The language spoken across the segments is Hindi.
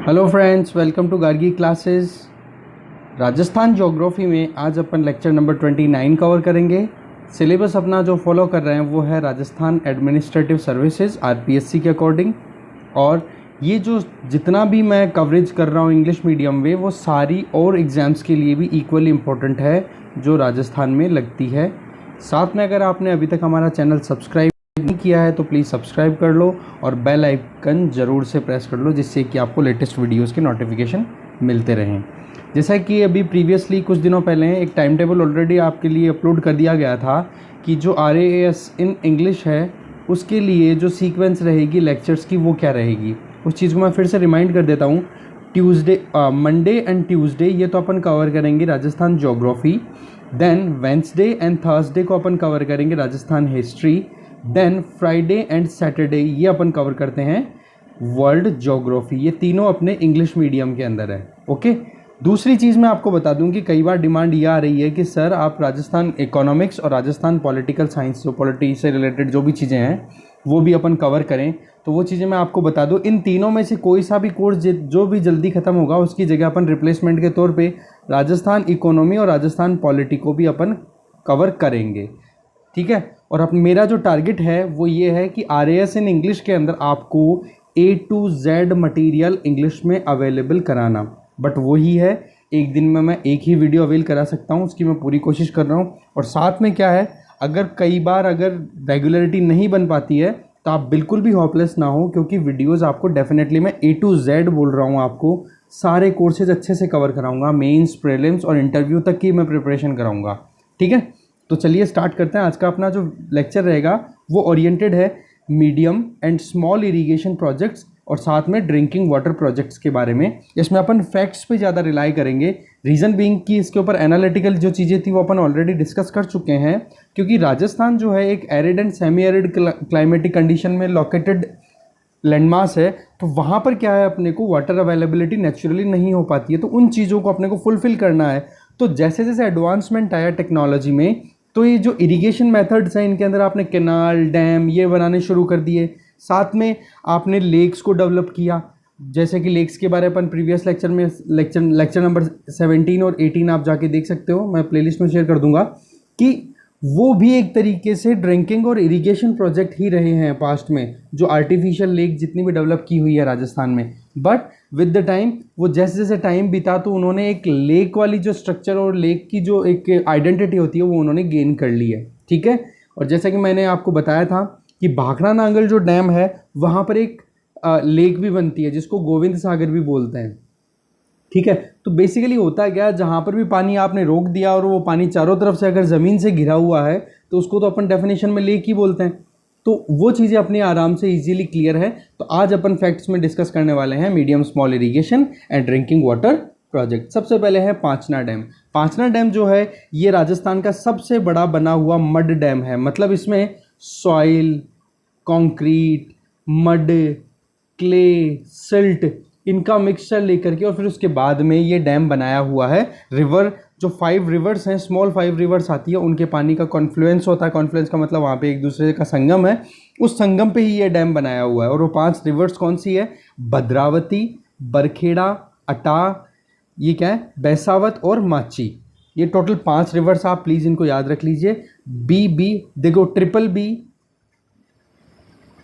Hello friends, welcome to Gargi classes. Rajasthan geography में आज अपन लेक्चर नंबर 29 कवर करेंगे। सिलेबस अपना जो फॉलो कर रहे हैं वो है राजस्थान एडमिनिस्ट्रेटिव सर्विसेज आरपीएससी के अकॉर्डिंग। और ये जो जितना भी मैं कवरेज कर रहा हूँ इंग्लिश मीडियम में, वो सारी और एग्ज़ाम्स के लिए भी इक्वली इम्पोर्टेंट है जो राजस्थान में लगती है। साथ में अगर आपने अभी तक हमारा चैनल सब्सक्राइब नहीं किया है तो प्लीज़ सब्सक्राइब कर लो और बेल आइकन ज़रूर से प्रेस कर लो, जिससे कि आपको लेटेस्ट वीडियोस के नोटिफिकेशन मिलते रहें। जैसा कि अभी प्रीवियसली कुछ दिनों पहले एक टाइम टेबल ऑलरेडी आपके लिए अपलोड कर दिया गया था कि जो RAS इन इंग्लिश है उसके लिए जो सीक्वेंस रहेगी लेक्चर्स की वो क्या रहेगी, उस चीज़ को मैं फिर से रिमाइंड कर देता हूँ। मंडे एंड ट्यूसडे ये तो अपन कवर करेंगे Rajasthan geography. Then Wednesday and Thursday को अपन कवर करेंगे Rajasthan history. Then Friday and Saturday ये अपन कवर करते हैं वर्ल्ड ज्योग्राफी। ये तीनों अपने इंग्लिश मीडियम के अंदर है। ओके। दूसरी चीज़ मैं आपको बता दूं कि कई बार डिमांड ये आ रही है कि सर आप राजस्थान इकोनॉमिक्स और राजस्थान पॉलिटिकल साइंस, जो पॉलिटी से रिलेटेड जो भी चीज़ें हैं वो भी अपन कवर करें। तो वो चीज़ें मैं आपको बता दूं, इन तीनों में से कोई सा भी कोर्स जो भी जल्दी ख़त्म होगा उसकी जगह अपन रिप्लेसमेंट के तौर पर राजस्थान इकोनॉमी और राजस्थान पॉलिटी को भी अपन कवर करेंगे। ठीक है। और अब मेरा जो टारगेट है वो ये है कि RAS इन इंग्लिश के अंदर आपको A to Z material English में अवेलेबल कराना। बट वही है, एक दिन में मैं एक ही वीडियो अवेल करा सकता हूँ, उसकी मैं पूरी कोशिश कर रहा हूँ। और साथ में क्या है, अगर कई बार अगर रेगुलरिटी नहीं बन पाती है तो आप बिल्कुल भी होपलेस ना हो, क्योंकि वीडियोज़ आपको डेफिनेटली मैं A to Z बोल रहा हूँ, आपको सारे कोर्सेज अच्छे से कवर कराऊँगा। मेंस, प्रीलिम्स और इंटरव्यू तक की मैं प्रिपरेशन कराऊँगा। ठीक है। तो चलिए स्टार्ट करते हैं। आज का अपना जो लेक्चर रहेगा वो ओरिएंटेड है medium and small irrigation projects और साथ में ड्रिंकिंग वाटर प्रोजेक्ट्स के बारे में। इसमें अपन फैक्ट्स पे ज़्यादा रिलाई करेंगे, रीज़न बीइंग कि इसके ऊपर एनालिटिकल जो चीज़ें थी वो अपन ऑलरेडी डिस्कस कर चुके हैं। क्योंकि राजस्थान जो है एक arid and semi arid climatic condition में लोकेटेड लैंडमास है, तो वहाँ पर क्या है, अपने को वाटर अवेलेबिलिटी नेचुरली नहीं हो पाती है। तो उन चीज़ों को अपने को फुलफ़िल करना है। तो जैसे जैसे एडवांसमेंट आया टेक्नोलॉजी में, तो ये जो इरिगेशन मेथड्स हैं इनके अंदर आपने कैनाल, डैम ये बनाने शुरू कर दिए। साथ में आपने लेक्स को डेवलप किया। जैसे कि लेक्स के बारे में अपन प्रीवियस लेक्चर में लेक्चर नंबर 17 और 18 आप जाके देख सकते हो, मैं प्लेलिस्ट में शेयर कर दूंगा, कि वो भी एक तरीके से ड्रिंकिंग और इरिगेशन प्रोजेक्ट ही रहे हैं पास्ट में, जो आर्टिफिशियल लेक जितनी भी डेवलप की हुई है राजस्थान में। बट विद द टाइम, वो जैसे जैसे टाइम बीता तो उन्होंने एक लेक वाली जो स्ट्रक्चर और लेक की जो एक आइडेंटिटी होती है वो उन्होंने गेन कर ली है। ठीक है। और जैसा कि मैंने आपको बताया था कि भाखड़ा नांगल जो डैम है वहाँ पर एक लेक भी बनती है जिसको गोविंद सागर भी बोलते हैं। ठीक है। तो बेसिकली होता क्या है, जहाँ पर भी पानी आपने रोक दिया और वो पानी चारों तरफ से अगर ज़मीन से घिरा हुआ है तो उसको तो अपन डेफिनेशन में लेक ही बोलते हैं। तो वो चीज़ें अपने आराम से इजीली क्लियर है। तो आज अपन फैक्ट्स में डिस्कस करने वाले हैं medium small irrigation and drinking water project. सबसे पहले है पांचना डैम। पांचना डैम जो है ये राजस्थान का सबसे बड़ा बना हुआ मड डैम है। मतलब इसमें soil, concrete, mud, clay, silt इनका मिक्सचर लेकर के और फिर उसके बाद में ये डैम बनाया हुआ है। रिवर जो 5 रिवर्स हैं, स्मॉल 5 रिवर्स आती है, उनके पानी का कॉन्फ्लुएंस होता है। कॉन्फ्लुएंस का मतलब वहाँ पे एक दूसरे का संगम है, उस संगम पे ही ये डैम बनाया हुआ है। और वो 5 रिवर्स कौन सी है? भद्रावती, बरखेड़ा, अटा, ये क्या है, बैसावत और माची। ये टोटल 5 रिवर्स, आप प्लीज़ इनको याद रख लीजिए। बी देखो, ट्रिपल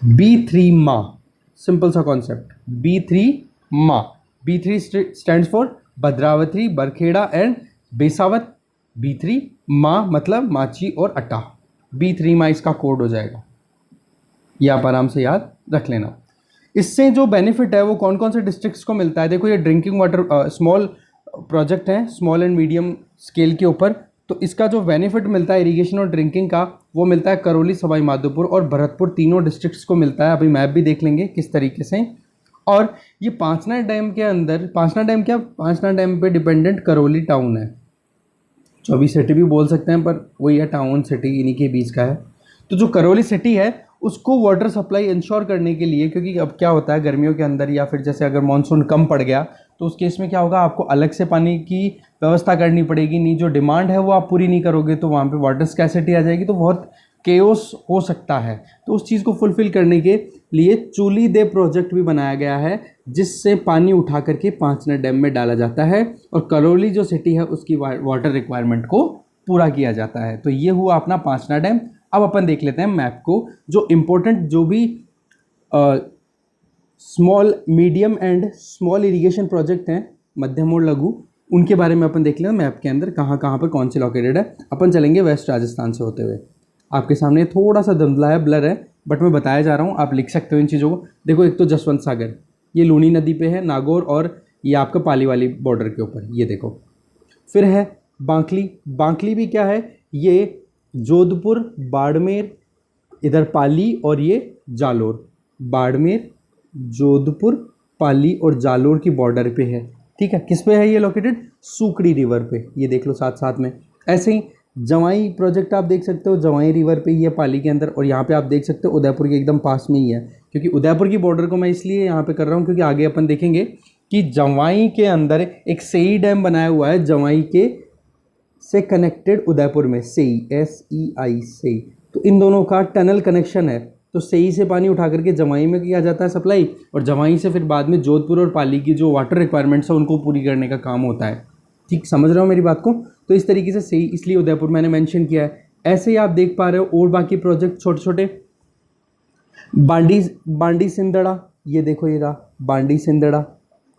B3 माँ, सिंपल सा कॉन्सेप्ट, B3 माँ। B3 stands for Bhadravati, Barkheda and Besawat. B3 माँ मतलब माची और अटा। B3 माँ इसका कोड हो जाएगा, ये आप आराम से याद रख लेना। इससे जो बेनिफिट है वो कौन कौन से डिस्ट्रिक्ट्स को मिलता है, देखो ये ड्रिंकिंग वाटर स्मॉल प्रोजेक्ट है, स्मॉल एंड मीडियम स्केल के ऊपर। तो इसका जो बेनिफिट मिलता है इरिगेशन और ड्रिंकिंग का, वो मिलता है करौली, सवाई माधोपुर और भरतपुर, तीनों डिस्ट्रिक्ट्स को मिलता है। अभी मैप भी देख लेंगे किस तरीके से। और ये पांचना डैम के अंदर, पांचना डैम पे डिपेंडेंट करौली टाउन है, जो अभी सिटी भी बोल सकते हैं पर वही है, टाउन सिटी इन्हीं के बीच का है। तो जो करौली सिटी है उसको वाटर सप्लाई इंश्योर करने के लिए, क्योंकि अब क्या होता है गर्मियों के अंदर या फिर जैसे अगर मानसून कम पड़ गया तो उस केस में क्या होगा, आपको अलग से पानी की व्यवस्था करनी पड़ेगी। नहीं, जो डिमांड है वो आप पूरी नहीं करोगे तो वहाँ पे वाटर स्कैसिटी आ जाएगी। तो बहुत केओस हो सकता है। तो उस चीज़ को फुलफिल करने के लिए चूली दे प्रोजेक्ट भी बनाया गया है, जिससे पानी उठा करके पांचना डैम में डाला जाता है और करौली जो सिटी है उसकी वाटर रिक्वायरमेंट को पूरा किया जाता है। तो ये हुआ अपना पांचना डैम। अब अपन देख लेते हैं मैप को, जो इम्पोर्टेंट जो भी small medium and small irrigation project हैं, मध्यम और लघु, उनके बारे में अपन देख लें मैप के अंदर कहाँ कहाँ पर कौन से लोकेटेड है। अपन चलेंगे वेस्ट राजस्थान से होते हुए। आपके सामने थोड़ा सा धुंधला है, ब्लर है, बट मैं बताया जा रहा हूँ, आप लिख सकते हो इन चीज़ों को। देखो, एक तो जसवंत सागर, ये लूनी नदी पे है, नागौर, और ये आपका पाली वाली बॉर्डर के ऊपर, ये देखो। फिर है बांकली। बांकली भी क्या है, ये जोधपुर, बाड़मेर, इधर पाली, और ये जालोर। बाड़मेर, जोधपुर, पाली और जालोर की बॉर्डर पे है। ठीक है, किस पे है ये लोकेटेड? सूकड़ी रिवर पे, ये देख लो साथ साथ में। ऐसे ही जवाई प्रोजेक्ट आप देख सकते हो, जवाई रिवर पे ही है पाली के अंदर, और यहाँ पे आप देख सकते हो उदयपुर के एकदम पास में ही है। क्योंकि उदयपुर की बॉर्डर को मैं इसलिए यहाँ पे कर रहा हूँ क्योंकि आगे अपन देखेंगे कि जवाई के अंदर एक सेई डैम बनाया हुआ है, जवाई के से कनेक्टेड उदयपुर में, सेई, SEI, सेई। तो इन दोनों का टनल कनेक्शन है। तो सेई से पानी उठा करके जवाई में किया जाता है सप्लाई, और जवाई से फिर बाद में जोधपुर और पाली की जो वाटर रिक्वायरमेंट्स है उनको पूरी करने का काम होता है। ठीक समझ रहे हो मेरी बात को? तो इस तरीके से सेई, इसलिए उदयपुर मैंने मेंशन किया है। ऐसे ही आप देख पा रहे हो और बाकी प्रोजेक्ट छोटे छोटे। बांडी सिंदड़ा, ये देखो, ये रहा बांडी सिंदड़ा।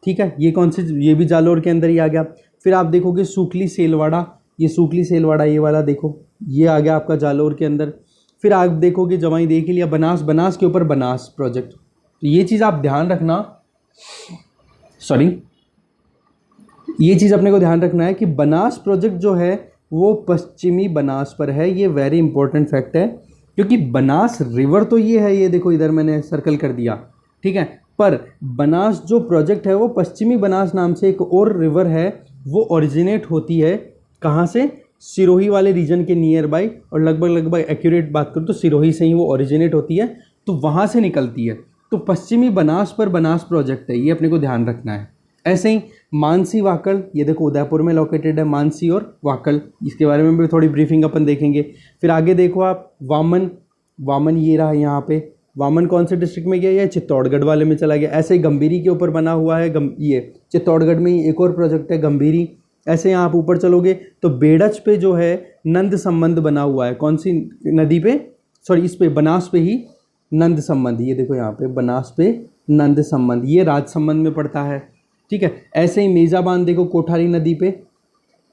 ठीक है, ये कौन से, ये भी जालोर के अंदर ही आ गया। फिर आप देखोगे सूखली सेलवाड़ा, ये सूखली सेलवाड़ा, ये वाला देखो, ये आ गया आपका जालोर के अंदर। फिर आप देखोगे जवाई देख लिया, बनास, बनास के ऊपर बनास प्रोजेक्ट। तो ये चीज़ आप ध्यान रखना, ये चीज़ अपने को ध्यान रखना है कि बनास प्रोजेक्ट जो है वो पश्चिमी बनास पर है। ये वेरी इंपॉर्टेंट फैक्ट है, क्योंकि बनास रिवर तो ये है, ये देखो इधर मैंने सर्कल कर दिया। ठीक है, पर बनास जो प्रोजेक्ट है वो पश्चिमी बनास नाम से एक और रिवर है, वो ओरिजिनेट होती है कहाँ से? सिरोही वाले रीजन के नियर बाई, और लगभग एक्यूरेट बात करूँ तो सिरोही से ही वो ओरिजिनेट होती है, तो वहाँ से निकलती है। तो पश्चिमी बनास पर बनास प्रोजेक्ट है, ये अपने को ध्यान रखना है। ऐसे ही मानसी वाकल, ये देखो उदयपुर में लोकेटेड है मानसी और वाकल, इसके बारे में भी थोड़ी ब्रीफिंग अपन देखेंगे। फिर आगे देखो आप वामन, वामन ये रहा यहाँ पे। वामन कौन से डिस्ट्रिक्ट में गया? ये चित्तौड़गढ़ वाले में चला गया। ऐसे ही गंभीरी के ऊपर बना हुआ है, ये चित्तौड़गढ़ में ही एक और प्रोजेक्ट है गंभीरी। ऐसे यहाँ आप ऊपर चलोगे तो बेड़च पे जो है नंद संबंध बना हुआ है। कौन सी नदी पे? सॉरी, इस पे बनास पे ही नंद संबंध, ये देखो यहाँ पे बनास पे नंद संबंध, ये राजसंबंध में पड़ता है। ठीक है, ऐसे ही मेजाबान देखो कोठारी नदी पे,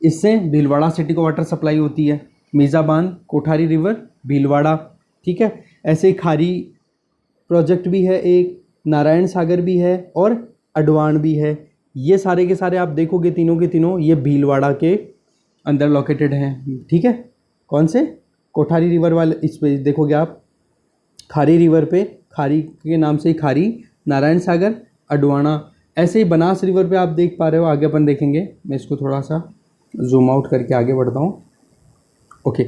इससे भीलवाड़ा सिटी को वाटर सप्लाई होती है। मेजाबान, कोठारी रिवर, भीलवाड़ा। ठीक है, ऐसे ही खारी प्रोजेक्ट भी है एक, नारायण सागर भी है और अडवाण भी है। ये सारे के सारे आप देखोगे तीनों के तीनों ये भीलवाड़ा के अंदर लोकेटेड हैं। ठीक है, कौन से? कोठारी रिवर वाले, इस पे देखोगे आप खारी रिवर पे, खारी के नाम से ही खारी, नारायण सागर, अडवाणा। ऐसे ही बनास रिवर पे आप देख पा रहे हो, आगे अपन देखेंगे। मैं इसको थोड़ा सा जूम आउट करके आगे बढ़ता हूँ। ओके,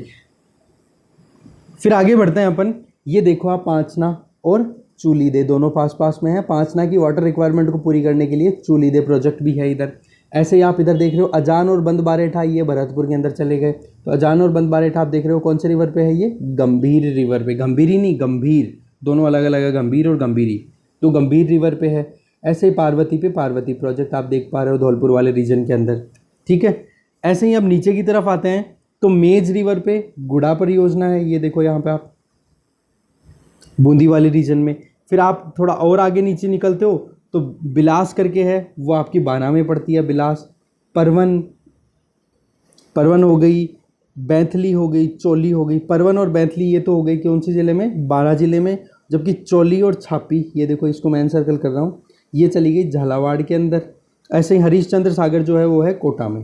फिर आगे बढ़ते हैं अपन। ये देखो आप पांचना और चूलीदे दोनों पास पास में है। पांचना की वाटर रिक्वायरमेंट को पूरी करने के लिए चूलीदे प्रोजेक्ट भी है इधर। ऐसे ही आप इधर देख रहे हो अजान और बंद बारेठा, ये भरतपुर के अंदर चले गए। तो अजान और बंद बारेठा आप देख रहे हो कौन से रिवर पे है? ये गंभीर रिवर पे, गंभीरी नहीं गंभीर, दोनों अलग अलग है, गंभीर और गंभीरी। तो गंभीर रिवर पे है। ऐसे ही पार्वती पे पार्वती प्रोजेक्ट आप देख पा रहे हो धौलपुर वाले रीजन के अंदर। ठीक है, ऐसे ही अब नीचे की तरफ आते हैं तो मेज रिवर पे गुड़ा परियोजना है, ये देखो यहाँ पे आप बूंदी वाले रीजन में। फिर आप थोड़ा और आगे नीचे निकलते हो तो बिलास करके है, वो आपकी बाना में पड़ती है बिलास। परवन, परवन हो गई, बैतली हो गई, चौली हो गई। परवन और बैतली ये तो हो गई कौन सी ज़िले में? बारा ज़िले में। जबकि चौली और छापी, ये देखो इसको मैं सर्कल कर रहा हूँ, ये चली गई झालावाड़ के अंदर। ऐसे ही हरीशचंद्र सागर जो है वो है कोटा में।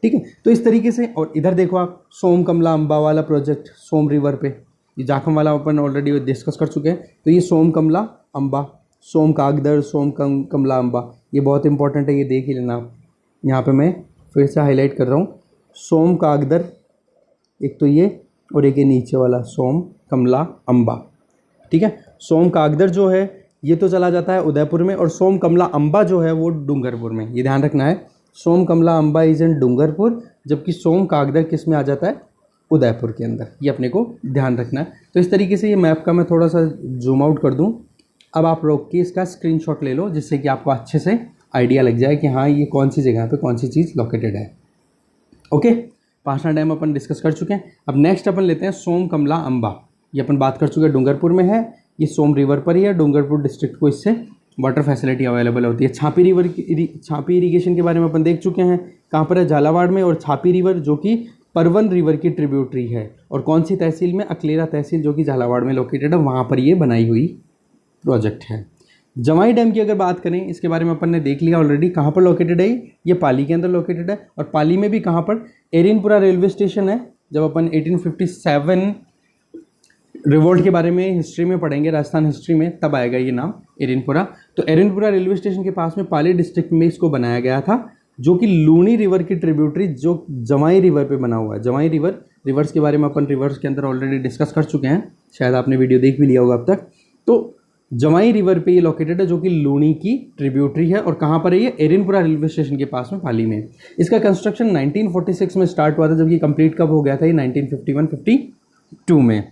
ठीक है, तो इस तरीके से। और इधर देखो आप सोम कमला अम्बा वाला प्रोजेक्ट, सोम रिवर पे, ये जाखम वाला अपन ऑलरेडी डिस्कस कर चुके हैं। तो ये सोम कमला अम्बा, सोम कागदर, सोम कमला अम्बा, ये बहुत इंपॉर्टेंट है, ये देख ही लेना आप। यहाँ पे मैं फिर से हाईलाइट कर रहा हूँ, सोम कागदर एक तो ये, और एक ये नीचे वाला सोम कमला अम्बा। ठीक है, सोम कागदर जो है ये तो चला जाता है उदयपुर में, और सोम कमला अम्बा जो है वो डूंगरपुर में। ये ध्यान रखना है, सोम कमला अम्बा इज इन डूंगरपुर, जबकि सोम कागदर किस में आ जाता है? उदयपुर के अंदर, ये अपने को ध्यान रखना है। तो इस तरीके से ये मैप का मैं थोड़ा सा जूम आउट कर दूं। अब आप रोक के इसका स्क्रीनशॉट ले लो, जिससे कि आपको अच्छे से आइडिया लग जाए कि हाँ ये कौन सी जगह पे कौन सी चीज़ लोकेटेड है। ओके, पाषाण डैम अपन डिस्कस कर चुके हैं। अब नेक्स्ट अपन लेते हैं सोम कमला अंबा। ये अपन बात कर चुके हैं, डूंगरपुर में है, ये सोम रिवर पर ही है। डूंगरपुर डिस्ट्रिक्ट को इससे वाटर फैसिलिटी अवेलेबल होती है। छापी रिवर की छापी इरीगेशन के बारे में अपन देख चुके हैं, कहाँ पर है, झालावाड़ में। और छापी रिवर जो कि परवन रिवर की ट्रिब्यूटरी है, और कौन सी तहसील में, अकलेरा तहसील जो कि झालावाड़ में लोकेटेड है, वहाँ पर ये बनाई हुई प्रोजेक्ट है। जवाई डैम की अगर बात करें, इसके बारे में अपन ने देख लिया ऑलरेडी, कहाँ पर लोकेटेड है, ये पाली के अंदर लोकेटेड है। और पाली में भी कहाँ पर, एरिनपुरा रेलवे स्टेशन है। जब अपन 1857 रिवोल्ट के बारे में हिस्ट्री में पढ़ेंगे, राजस्थान हिस्ट्री में, तब आएगा ये नाम एरिनपुरा। तो एरिनपुरा रेलवे स्टेशन के पास में पाली डिस्ट्रिक्ट में इसको बनाया गया था, जो कि लूनी रिवर की ट्रिब्यूटरी जो जवाई रिवर पे बना हुआ है। जवाई रिवर्स के बारे में अपन रिवर्स के अंदर ऑलरेडी डिस्कस कर चुके हैं, शायद आपने वीडियो देख भी लिया होगा अब तक। तो जवाई रिवर पे ये लोकेटेड है, जो कि लूनी की ट्रिब्यूटरी है। और कहाँ पर है ये, एरिनपुरा रेलवे स्टेशन के पास में, पाली में। इसका कंस्ट्रक्शन 1946 में स्टार्ट हुआ था, जबकि कंप्लीट कब हो गया था ये, 1951-52 में।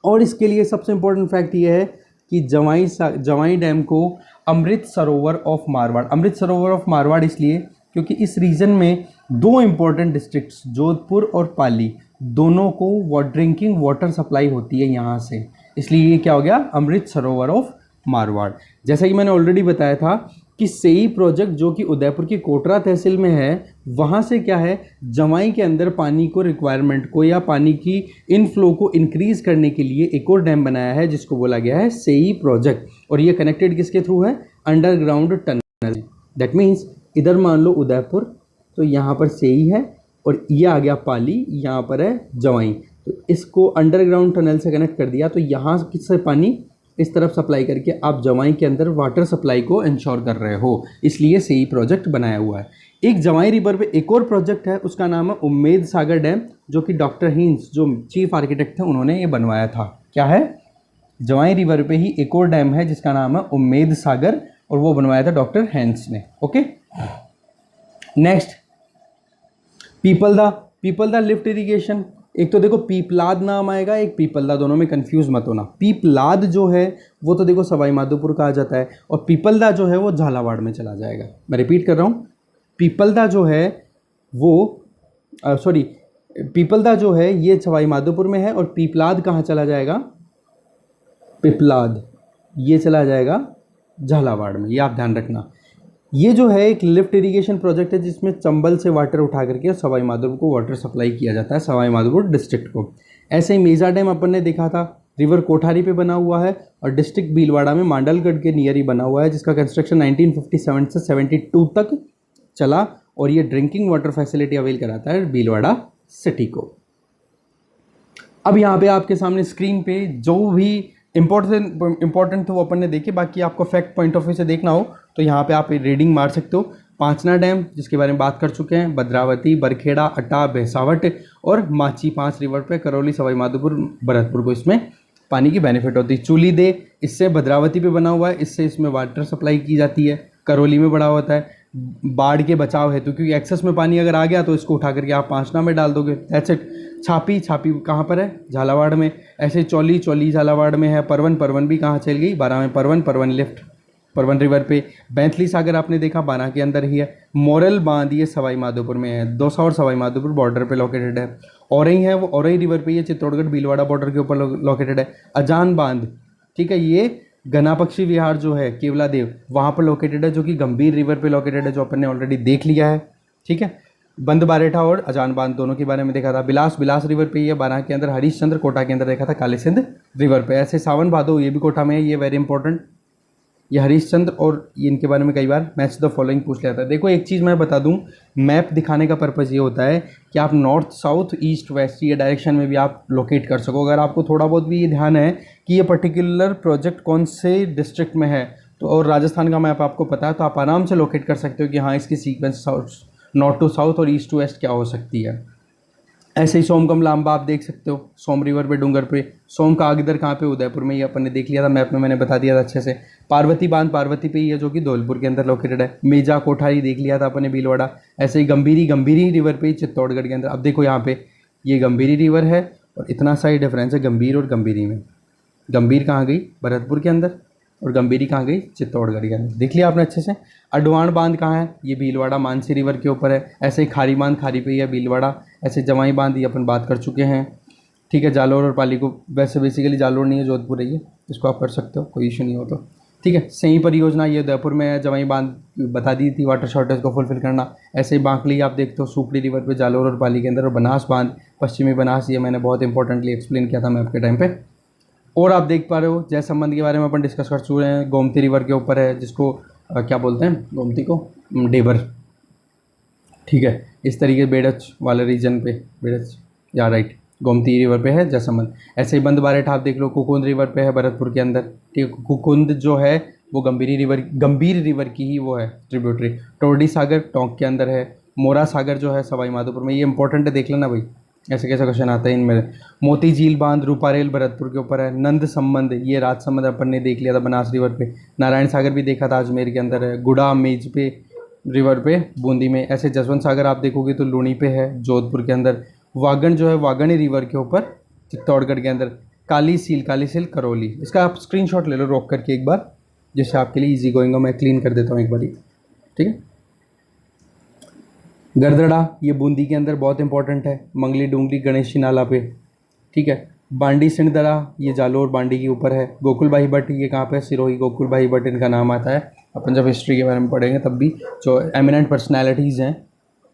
और इसके लिए सबसे इंपॉर्टेंट फैक्ट ये है कि जवाई डैम को अमृत सरोवर ऑफ मारवाड़, अमृत सरोवर ऑफ मारवाड़ इसलिए क्योंकि इस रीजन में दो इंपॉर्टेंट डिस्ट्रिक्ट्स, जोधपुर और पाली, दोनों को ड्रिंकिंग वाटर सप्लाई होती है यहाँ से, इसलिए ये क्या हो गया, अमृत सरोवर ऑफ मारवाड़। जैसा कि मैंने ऑलरेडी बताया था कि सेई प्रोजेक्ट जो कि उदयपुर की कोटरा तहसील में है, वहाँ से क्या है, जवाई के अंदर पानी को रिक्वायरमेंट को या पानी की इनफ्लो को इंक्रीज करने के लिए एक और डैम बनाया है, जिसको बोला गया है सेई प्रोजेक्ट। और ये कनेक्टेड किसके थ्रू है, अंडरग्राउंड टनल। दैट मीन्स इधर मान लो उदयपुर, तो यहाँ पर सेई है, और ये आ गया पाली, यहाँ पर है जवाई। तो इसको अंडरग्राउंड टनल से कनेक्ट कर दिया, तो यहाँ से पानी इस तरफ सप्लाई करके आप जवाई के अंदर वाटर सप्लाई को इंश्योर कर रहे हो, इसलिए सेई प्रोजेक्ट बनाया हुआ है। एक जवाई रिवर पे एक और प्रोजेक्ट है, उसका नाम है उम्मेद सागर डैम, जो कि डॉक्टर हिंस जो चीफ आर्किटेक्ट थे उन्होंने ये बनवाया था। क्या है, जवाई रिवर पे ही एक और डैम है जिसका नाम है उम्मेद सागर, और वो बनवाया था डॉक्टर हेंस ने। Okay, next Pipalda lift irrigation. एक तो देखो पीपलाद नाम आएगा, एक पीपलदा, दोनों में कंफ्यूज मत होना। पीपलाद जो है वो तो देखो सवाई माधोपुर का आ जाता है, और पीपलदा जो है वो झालावाड़ में चला जाएगा। मैं रिपीट कर रहा हूँ, पीपलदा जो है वो पीपलदा जो है ये सवाई माधोपुर में है, और पीपलाद कहाँ चला जाएगा, पीपलाद ये चला जाएगा झालावाड़ में। ये आप ध्यान रखना। ये जो है एक लिफ्ट इरिगेशन प्रोजेक्ट है, जिसमें चंबल से वाटर उठा करके सवाई माधोपुर को वाटर सप्लाई किया जाता है, सवाई माधोपुर डिस्ट्रिक्ट को। ऐसे ही मेजा डैम अपन ने देखा था, रिवर कोठारी पे बना हुआ है, और डिस्ट्रिक्ट भीलवाड़ा में मांडलगढ़ के नियर ही बना हुआ है, जिसका कंस्ट्रक्शन 1957 से 72 तक चला, और ये ड्रिंकिंग वाटर फैसिलिटी अवेल कराता है भीलवाड़ा सिटी को। अब यहाँ पे आपके सामने स्क्रीन पे जो भी इंपॉर्टेंट वो अपन ने देखे, बाकी आपको फैक्ट पॉइंट ऑफ व्यू से देखना हो तो यहाँ पे आप रीडिंग मार सकते हो। पांचना डैम जिसके बारे में बात कर चुके हैं, भद्रावती, बरखेड़ा, अटा, भैंसावट और माची, 5 रिवर पे करौली, सवाई माधोपुर, भरतपुर को इसमें पानी की बेनिफिट होती है। चूली दे इससे भद्रावती पे बना हुआ है, इससे इसमें वाटर सप्लाई की जाती है। करौली में बड़ा होता है बाढ़ के बचाव हेतु, क्योंकि एक्सेस में पानी अगर आ गया तो इसको उठा करके आप पांचना में डाल दोगे, दैट्स इट। छापी कहाँ पर है, झालावाड़ में। ऐसे चौली झालावाड़ में है। परवन भी कहाँ चल गई, 12 में परवन लिफ्ट, परवन रिवर पे। बैंतली सागर आपने देखा 12 के अंदर ही है। मोरल बांध ये सवाई माधोपुर में है, दौसा और सवाई माधोपुर बॉर्डर पे लोकेटेड है। औरई है वो औरई रिवर पे, ये चित्तौड़गढ़ भीलवाड़ा बॉर्डर के ऊपर लोकेटेड है। अजान बांध, ठीक है, ये घना पक्षी विहार जो है केवला देव वहाँ पर लोकेटेड है, जो कि गंभीर रिवर पे लोकेटेड है, जो अपन ने ऑलरेडी देख लिया है, ठीक है। बंद बारेठा और अजान बांध दोनों के बारे में देखा था। बिलास रिवर पे, ये 12 के अंदर। हरीशचंद्र कोटा के अंदर देखा था काली सिंध रिवर पे। ऐसे सावन भादो ये भी कोटा में है, ये वेरी इंपॉर्टेंट। ये हरीशचंद्र और ये इनके बारे में कई बार मैच द फॉलोइंग पूछ लिया था। देखो एक चीज़ मैं बता दूं, मैप दिखाने का पर्पज़ ये होता है कि आप नॉर्थ साउथ ईस्ट वेस्ट ये डायरेक्शन में भी आप लोकेट कर सको। अगर आपको थोड़ा बहुत भी ये ध्यान है कि ये पर्टिकुलर प्रोजेक्ट कौन से डिस्ट्रिक्ट में है तो, और राजस्थान का मैप आपको पता है, तो आप आराम से लोकेट कर सकते हो कि हाँ इसकी सीक्वेंस नॉर्थ टू साउथ और ईस्ट टू वेस्ट क्या हो सकती है। ऐसे ही सोम कमला अंबा आप देख सकते हो, सोम रिवर पे, डूंगर पे। सोम का आगदर कहाँ पे, उदयपुर में, ये अपन ने देख लिया था मैप में, मैंने बता दिया था अच्छे से। पार्वती बांध पार्वती पे ही है, जो कि धौलपुर के अंदर लोकेटेड है। मेजा कोठारी देख लिया था अपन ने, भीलवाड़ा। ऐसे ही गंभीरी रिवर पे ही चित्तौड़गढ़ के अंदर। अब देखो यहाँ पे ये गंभीरी रिवर है और इतना सा ही डिफरेंस है गंभीर और गंभीरी में। गंभीर कहाँ गई? भरतपुर के अंदर, और गंभीरी कहाँ गई? चित्तौड़गढ़ के अंदर। देख लिया आपने अच्छे से। अडवाण बांध कहाँ है? ये भीलवाड़ा मानसी रिवर के ऊपर है। ऐसे ही खारी बांध खारी पे ही है भीलवाड़ा। ऐसे जवाई बांध ये अपन बात कर चुके हैं। ठीक है, जालोर और पाली को, वैसे बेसिकली जालोर नहीं है, जोधपुर है ये, इसको आप कर सकते हो, कोई इशू नहीं हो तो। ठीक है, सही परियोजना ये उदयपुर में है। जवाई बांध बता दी थी, वाटर शॉर्टेज को फुलफिल करना। ऐसे ही बांकली आप देखते हो सुपड़ी रिवर पे, जालोर और पाली के अंदर। और बनास बांध, पश्चिमी बनास, ये मैंने बहुत इंपॉर्टेंटली एक्सप्लेन किया था मैप के टाइम पे। और आप देख पा रहे हो जयसंबंध के बारे में अपन डिस्कस कर चुके हैं। गोमती रिवर के ऊपर है, जिसको क्या बोलते हैं गोमती को? डेबर। ठीक है, इस तरीके बेड़च वाले रीजन पे, बेड़च या राइट, गोमती रिवर पे है जयसंबंध। ऐसे ही बंद बारेठ आप देख लो, कुकुंद रिवर पे है भरतपुर के अंदर। ठीक है, कुकुंद जो है वो गंभीर रिवर की ही वो है ट्रिब्यूटरी। टोरडी सागर टोंक के अंदर है। मोरा सागर जो है सवाई माधोपुर में। ये इंपॉर्टेंट है, देख लेना भाई, ऐसे कैसे क्वेश्चन आता है इनमें। मोती झील बांध रूपारेल भरतपुर के ऊपर है। नंद संबंध, ये राजसमंद अपन ने देख लिया था बनास रिवर पे। नारायण सागर भी देखा था अजमेर के अंदर है। गुड़ा मेज पे रिवर पे बूंदी में। ऐसे जसवंत सागर आप देखोगे तो लूणी पे है जोधपुर के अंदर। वागण जो है वागणी रिवर के ऊपर चित्तौड़गढ़ के अंदर। काली सील करौली, इसका आप स्क्रीनशॉट ले लो रोक करके एक बार, जिससे आपके लिए इजी गोइंग हो। मैं क्लीन कर देता हूँ एक बारी। ठीक है, गरदड़ा ये बूंदी के अंदर बहुत इंपॉर्टेंट है, मंगली डूंगरी गणेशी नाला पे। ठीक है, बांडी सिंधदरा ये जालोर बांडी के ऊपर है। गोकुल भाई भट्ट ये कहाँ पे? सिरोही गोकुल भाई भट्ट इनका नाम आता है। अपन जब हिस्ट्री के बारे में पढ़ेंगे तब भी, जो एमिनेंट पर्सनैलिटीज़ हैं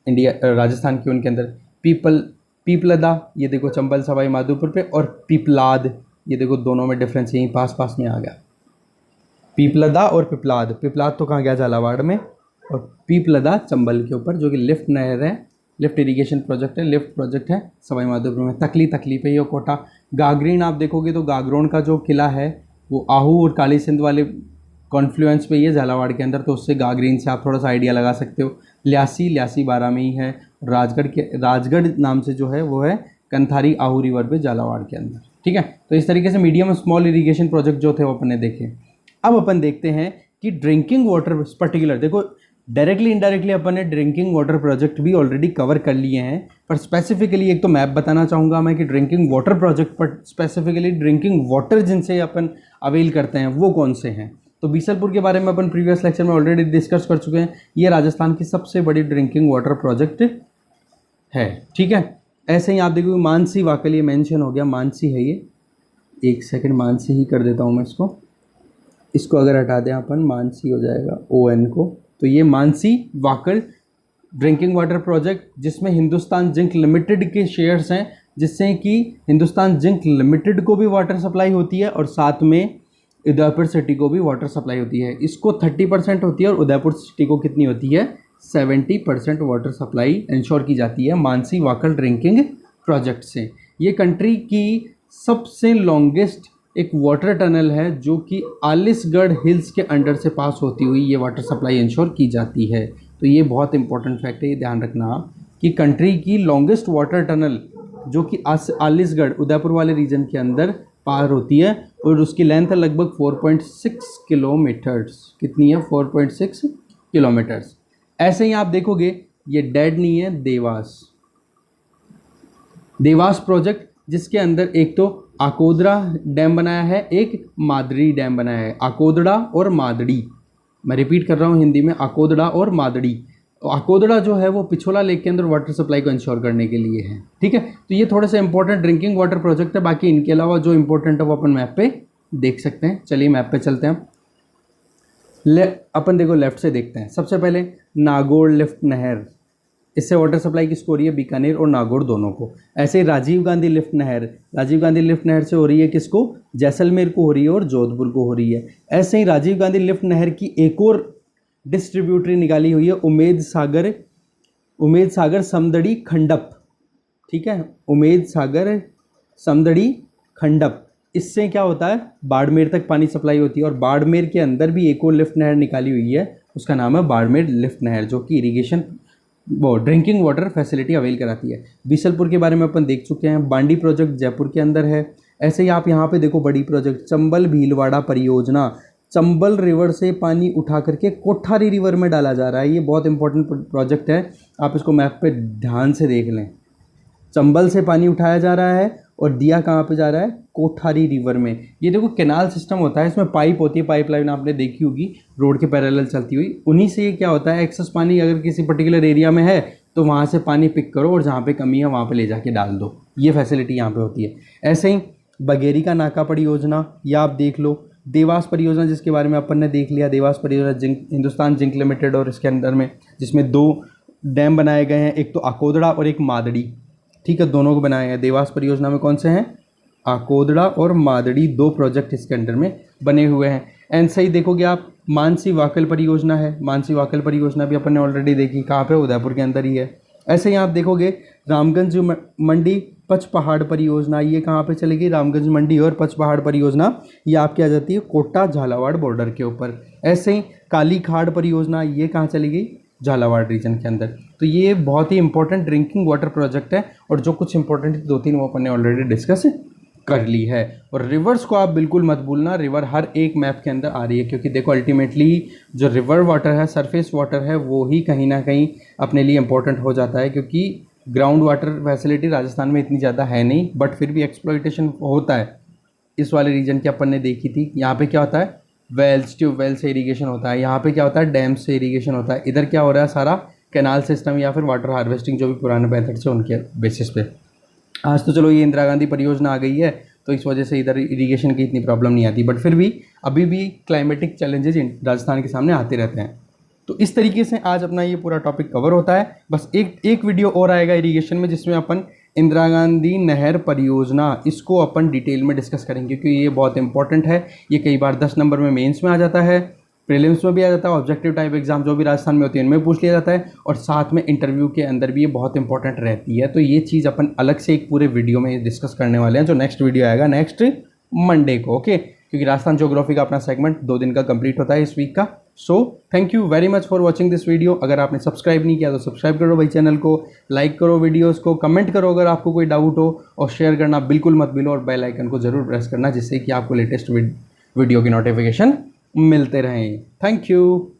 इंडिया राजस्थान की, उनके अंदर। पीपलदा ये देखो चंबल सवाई माधोपुर पे। और पीपलाद ये देखो, दोनों में डिफरेंस यहीं पास पास में आ गया। पीपलदा और पिपलाद। पिपलाद तो कहाँ गया? झालावाड़ में। और पीपलदा चंबल के ऊपर, जो कि लिफ्ट नहर है, लिफ्ट इरिगेशन प्रोजेक्ट है, लिफ्ट प्रोजेक्ट है सवाई माधोपुर में। तकली पे ये कोटा। गागरीन आप देखोगे तो गागरोन का जो किला है वो आहू और काली सिंध वाले कॉन्फ्लुएंस पे ही है झालावाड़ के अंदर, तो उससे गागरीन से आप थोड़ा सा आइडिया लगा सकते हो। ल्यासी बारह में ही है। राजगढ़ नाम से जो है वो है कंथारी आहू रिवर पे झालावाड़ के अंदर। ठीक है, तो इस तरीके से मीडियम और स्मॉल इरिगेशन प्रोजेक्ट जो थे वो अपन ने देखे। अब अपन देखते हैं कि ड्रिंकिंग वाटर पर्टिकुलर, देखो डायरेक्टली इनडायरेक्टली अपन ने ड्रिंकिंग वाटर प्रोजेक्ट भी ऑलरेडी कवर कर लिए हैं, पर स्पेसिफिकली एक तो मैप बताना चाहूँगा मैं कि ड्रिंकिंग वाटर प्रोजेक्ट पर स्पेसिफिकली ड्रिंकिंग वाटर जिनसे अपन अवेल करते हैं वो कौन से हैं। तो बीसलपुर के बारे में अपन प्रीवियस लेक्चर में ऑलरेडी डिस्कस कर चुके हैं। ये राजस्थान की सबसे बड़ी ड्रिंकिंग वाटर प्रोजेक्ट है। ठीक है, ऐसे ही आप देखोगे मानसी वाकल, ये मेंशन हो गया, मानसी है ये। एक सेकंड, मानसी ही कर देता हूँ मैं इसको अगर हटा दें अपन, मानसी हो जाएगा ON को। तो ये Mansi Wakal drinking water project, जिसमें हिंदुस्तान जिंक लिमिटेड के शेयर्स हैं, जिससे कि हिंदुस्तान जिंक लिमिटेड को भी वाटर सप्लाई होती है और साथ में उदयपुर सिटी को भी वाटर सप्लाई होती है। इसको 30% होती है और उदयपुर सिटी को कितनी होती है? 70% वाटर सप्लाई इंश्योर की जाती है मानसी वाकल ड्रिंकिंग प्रोजेक्ट से। ये कंट्री की सबसे लॉन्गेस्ट एक वाटर टनल है, जो कि आलिसगढ़ हिल्स के अंडर से पास होती हुई ये वाटर सप्लाई इंश्योर की जाती है। तो ये बहुत इंपॉर्टेंट फैक्ट है, ये ध्यान रखना कि कंट्री की लॉन्गेस्ट वाटर टनल जो कि आलिसगढ़ उदयपुर वाले रीजन के अंदर पार होती है, और उसकी लेंथ है लगभग 4.6 किलोमीटर्स। कितनी है? 4.6 किलोमीटर्स। ऐसे ही आप देखोगे ये डेड नहीं है, देवास प्रोजेक्ट, जिसके अंदर एक तो आकोदड़ा डैम बनाया है, एक मादड़ी डैम बनाया है। आकोदड़ा और मादड़ी, मैं रिपीट कर रहा हूँ हिंदी में, आकोदड़ा और मादड़ी। आकोदड़ा जो है वो पिछोला लेक के अंदर वाटर सप्लाई को इंश्योर करने के लिए है। ठीक है, तो ये थोड़े से इंपॉर्टेंट ड्रिंकिंग वाटर प्रोजेक्ट है। बाकी इनके अलावा जो इंपॉर्टेंट है वो अपन मैप पे देख सकते हैं। चलिए मैप पे चलते हैं। अपन देखो लेफ्ट से देखते हैं। सबसे पहले नागौर लिफ्ट नहर, इससे वाटर सप्लाई किसको हो रही है? बीकानेर और नागौर दोनों को। ऐसे ही राजीव गांधी लिफ्ट नहर से हो रही है किसको? जैसलमेर को हो रही है और जोधपुर को हो रही है। ऐसे ही राजीव गांधी लिफ्ट नहर की एक और डिस्ट्रीब्यूटरी निकाली हुई है, उमेद सागर समदड़ी खंडप। ठीक है, उमेद सागर समदड़ी खंडप। इससे क्या होता है? बाड़मेर तक पानी सप्लाई होती है, और बाड़मेर के अंदर भी एक और लिफ्ट नहर निकाली हुई है, उसका नाम है बाड़मेर लिफ्ट नहर, जो कि इरिगेशन वो ड्रिंकिंग वाटर फैसिलिटी अवेल कराती है। बीसलपुर के बारे में अपन देख चुके हैं। बांडी प्रोजेक्ट जयपुर के अंदर है। ऐसे ही आप यहाँ पे देखो बड़ी प्रोजेक्ट चंबल भीलवाड़ा परियोजना, चंबल रिवर से पानी उठा करके कोठारी रिवर में डाला जा रहा है। ये बहुत इंपॉर्टेंट प्रोजेक्ट है, आप इसको मैप पे ध्यान से देख लें। चंबल से पानी उठाया जा रहा है और दिया कहाँ पे जा रहा है, कोठारी रिवर में। ये देखो कैनाल सिस्टम होता है, इसमें पाइप होती है, पाइपलाइन आपने देखी होगी रोड के पैरेलल चलती हुई, उन्हीं से ये क्या होता है, एक्सेस पानी अगर किसी पर्टिकुलर एरिया में है तो वहाँ से पानी पिक करो और जहाँ पे कमी है वहाँ पे ले जाके डाल दो, ये फैसिलिटी यहाँ पे होती है। ऐसे ही बगेरी का नाका परियोजना, या आप देख लो देवास परियोजना जिसके बारे में अपन ने देख लिया। देवास परियोजना हिंदुस्तान जिंक लिमिटेड और इसके अंदर में जिसमें 2 डैम बनाए गए हैं, एक तो आकोदड़ा और एक मादड़ी, ठीक है, दोनों को बनाए हैं। देवास परियोजना में कौन से हैं, आकोदड़ा और मादड़ी, 2 प्रोजेक्ट इसके अंडर में बने हुए हैं। एंड सही देखोगे आप, मानसी वाकल परियोजना है, मानसी वाकल परियोजना भी अपन ने ऑलरेडी देखी, कहाँ पे, उदयपुर के अंदर ही है। ऐसे ही आप देखोगे रामगंज मंडी पचपहाड़ परियोजना, ये कहाँ पे चलेगी, रामगंज मंडी और पचपहाड़ परियोजना, ये आपकी आ जाती है कोटा झालावाड़ बॉर्डर के ऊपर। ऐसे ही काली खाड़ परियोजना, ये कहाँ चली गई, झालावाड़ रीजन के अंदर। तो ये बहुत ही इंपॉर्टेंट ड्रिंकिंग वाटर प्रोजेक्ट है, और जो कुछ इंपॉर्टेंट 2-3 वो अपन ने ऑलरेडी डिस्कस कर ली है। और रिवर्स को आप बिल्कुल मत भूलना, रिवर हर एक मैप के अंदर आ रही है, क्योंकि देखो अल्टीमेटली जो रिवर वाटर है, सरफेस वाटर है, वो ही कहीं ना कहीं अपने लिए इंपॉर्टेंट हो जाता है, क्योंकि ग्राउंड वाटर फैसिलिटी राजस्थान में इतनी ज़्यादा है नहीं, बट फिर भी एक्सप्लॉइटेशन होता है। इस वाले रीजन की अपन ने देखी थी, यहाँ पे क्या होता है, वेल्स, ट्यूबवेल से इरीगेशन होता है, यहाँ पे क्या होता है, डैम से इरीगेशन होता है। इधर क्या हो रहा है, सारा कैनाल सिस्टम या फिर वाटर हार्वेस्टिंग, जो भी पुराने मेथड से उनके बेसिस पे। आज तो चलो ये इंदिरा गांधी परियोजना आ गई है, तो इस वजह से इधर इरीगेशन की इतनी प्रॉब्लम नहीं आती, बट फिर भी अभी भी क्लाइमेटिक चैलेंजेस राजस्थान के सामने आते रहते हैं। तो इस तरीके से आज अपना ये पूरा टॉपिक कवर होता है। बस एक वीडियो और आएगा इरीगेशन में, जिसमें अपन इंदिरा गांधी नहर परियोजना, इसको अपन डिटेल में डिस्कस करेंगे, क्योंकि ये बहुत इंपॉर्टेंट है। ये कई बार 10 नंबर में मेंस में आ जाता है, प्रीलिम्स में भी आ जाता है, ऑब्जेक्टिव टाइप एग्जाम जो भी राजस्थान में होती है उनमें पूछ लिया जाता है, और साथ में इंटरव्यू के अंदर भी ये बहुत इंपॉर्टेंट रहती है। तो ये चीज़ अपन अलग से एक पूरे वीडियो में डिस्कस करने वाले हैं, जो नेक्स्ट वीडियो आएगा नेक्स्ट मंडे को, ओके। क्योंकि राजस्थान ज्योग्राफी का अपना सेगमेंट 2 दिन का कंप्लीट होता है इस वीक का। So thank you very much for watching this video. अगर आपने सब्सक्राइब नहीं किया तो सब्सक्राइब करो भाई चैनल को, लाइक करो वीडियोस को, कमेंट करो अगर आपको कोई डाउट हो, और शेयर करना बिल्कुल मत भूलो, और बेल आइकन को जरूर प्रेस करना, जिससे कि आपको लेटेस्ट वीडियो की नोटिफिकेशन मिलते रहें। Thank you.